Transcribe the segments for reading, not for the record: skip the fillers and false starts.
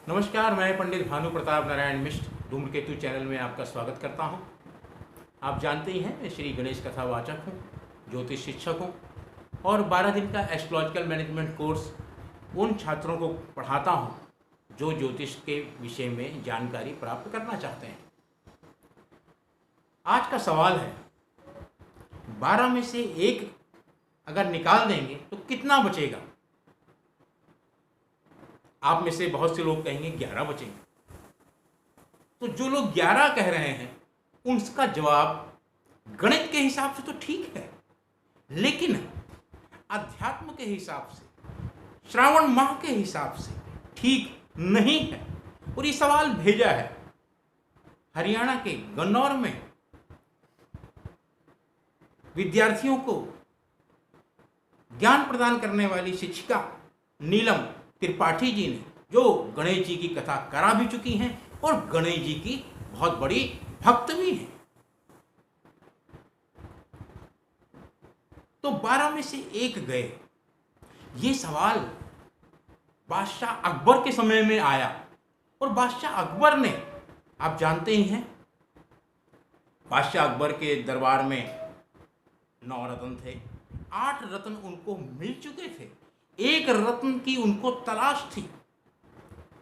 नमस्कार, मैं पंडित भानु प्रताप नारायण मिश्र धूमकेतु चैनल में आपका स्वागत करता हूं। आप जानते ही हैं, मैं श्री गणेश कथावाचक हूं, ज्योतिष शिक्षक हूं और 12 दिन का एस्ट्रोलॉजिकल मैनेजमेंट कोर्स उन छात्रों को पढ़ाता हूं जो ज्योतिष के विषय में जानकारी प्राप्त करना चाहते हैं। आज का सवाल है, 12 में से एक अगर निकाल देंगे तो कितना बचेगा? आप में से बहुत से लोग कहेंगे 11 बचेंगे। तो जो लोग 11 कह रहे हैं उनका जवाब गणित के हिसाब से तो ठीक है, लेकिन अध्यात्म के हिसाब से, श्रावण माह के हिसाब से ठीक नहीं है। और ये सवाल भेजा है हरियाणा के गन्नौर में विद्यार्थियों को ज्ञान प्रदान करने वाली शिक्षिका नीलम त्रिपाठी जी ने, जो गणेश जी की कथा करा भी चुकी हैं और गणेश जी की बहुत बड़ी भक्त भी हैं। तो 12 में से एक गए, ये सवाल बादशाह अकबर के समय में आया और बादशाह अकबर ने, आप जानते ही हैं, बादशाह अकबर के दरबार में 9 रत्न थे, 8 रत्न उनको मिल चुके थे, एक रत्न की उनको तलाश थी।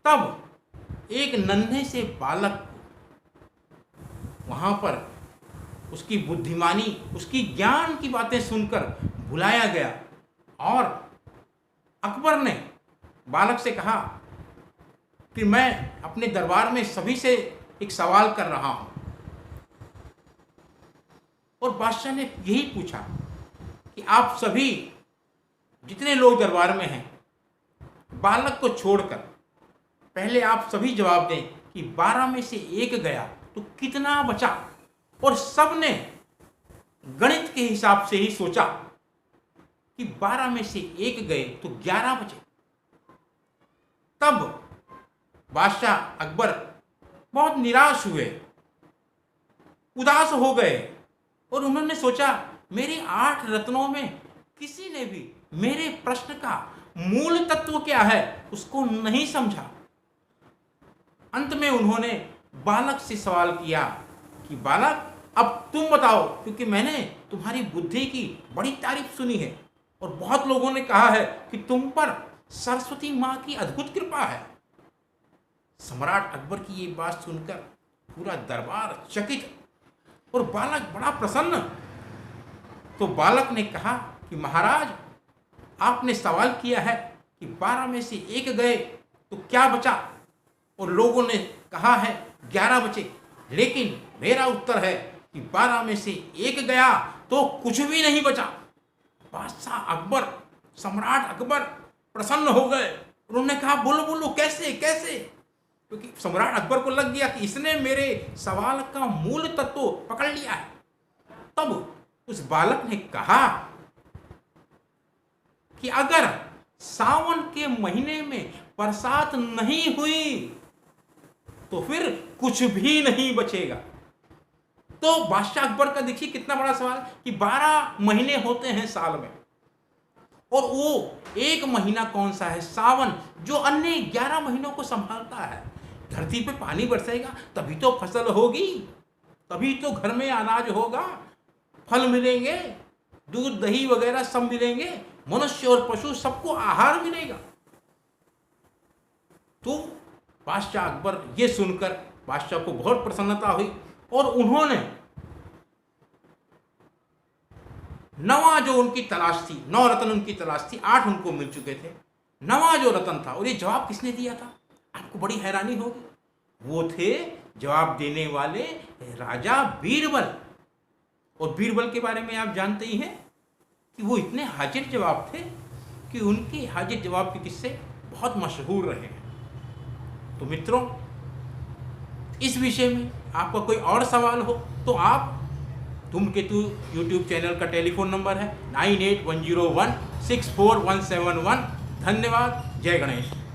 तब एक नन्हे से बालक को वहां पर उसकी बुद्धिमानी, उसकी ज्ञान की बातें सुनकर बुलाया गया और अकबर ने बालक से कहा कि मैं अपने दरबार में सभी से एक सवाल कर रहा हूं। और बादशाह ने यही पूछा कि आप सभी जितने लोग दरबार में हैं, बालक को छोड़कर पहले आप सभी जवाब दें कि 12 में से एक गया तो कितना बचा। और सबने गणित के हिसाब से ही सोचा कि 12 में से एक गए तो 11 बचे। तब बादशाह अकबर बहुत निराश हुए, उदास हो गए और उन्होंने सोचा, मेरे 8 रत्नों में किसी ने भी मेरे प्रश्न का मूल तत्व क्या है उसको नहीं समझा। अंत में उन्होंने बालक से सवाल किया कि बालक, अब तुम बताओ, क्योंकि मैंने तुम्हारी बुद्धि की बड़ी तारीफ सुनी है और बहुत लोगों ने कहा है कि तुम पर सरस्वती मां की अद्भुत कृपा है। सम्राट अकबर की ये बात सुनकर पूरा दरबार चकित और बालक बड़ा प्रसन्न। तो बालक ने कहा कि महाराज, आपने सवाल किया है कि 12 में से एक गए तो क्या बचा, और लोगों ने कहा है 11 बचे, लेकिन मेरा उत्तर है कि 12 में से एक गया तो कुछ भी नहीं बचा। बादशाह अकबर, सम्राट अकबर प्रसन्न हो गए। उन्होंने कहा, बोलो बोलो, कैसे कैसे? क्योंकि सम्राट अकबर को लग गया कि इसने मेरे सवाल का मूल तत्व पकड़ लिया है। तब उस बालक ने कहा कि अगर सावन के महीने में बरसात नहीं हुई तो फिर कुछ भी नहीं बचेगा। तो बादशाह अकबर का देखिए कितना बड़ा सवाल कि 12 महीने होते हैं साल में, और वो एक महीना कौन सा है, सावन, जो अन्य 11 महीनों को संभालता है। धरती पे पानी बरसेगा तभी तो फसल होगी, तभी तो घर में अनाज होगा, फल मिलेंगे, दूध दही वगैरह सब मिलेंगे, मनुष्य और पशु सबको आहार मिलेगा। तो बादशाह अकबर ये सुनकर बादशाह को बहुत प्रसन्नता हुई और उन्होंने 9वां जो उनकी तलाश थी, 9 रत्न उनकी तलाश थी, 8 उनको मिल चुके थे, 9वां जो रत्न था, और ये जवाब किसने दिया था, आपको बड़ी हैरानी होगी, वो थे जवाब देने वाले राजा बीरबल। और बीरबल के बारे में आप जानते ही हैं कि वो इतने हाजिर जवाब थे कि उनके हाजिर जवाब के किस्से बहुत मशहूर रहे हैं। तो मित्रों, इस विषय में आपका कोई और सवाल हो तो आप धूमकेतु यूट्यूब चैनल का टेलीफोन नंबर है 9810164171। धन्यवाद। जय गणेश।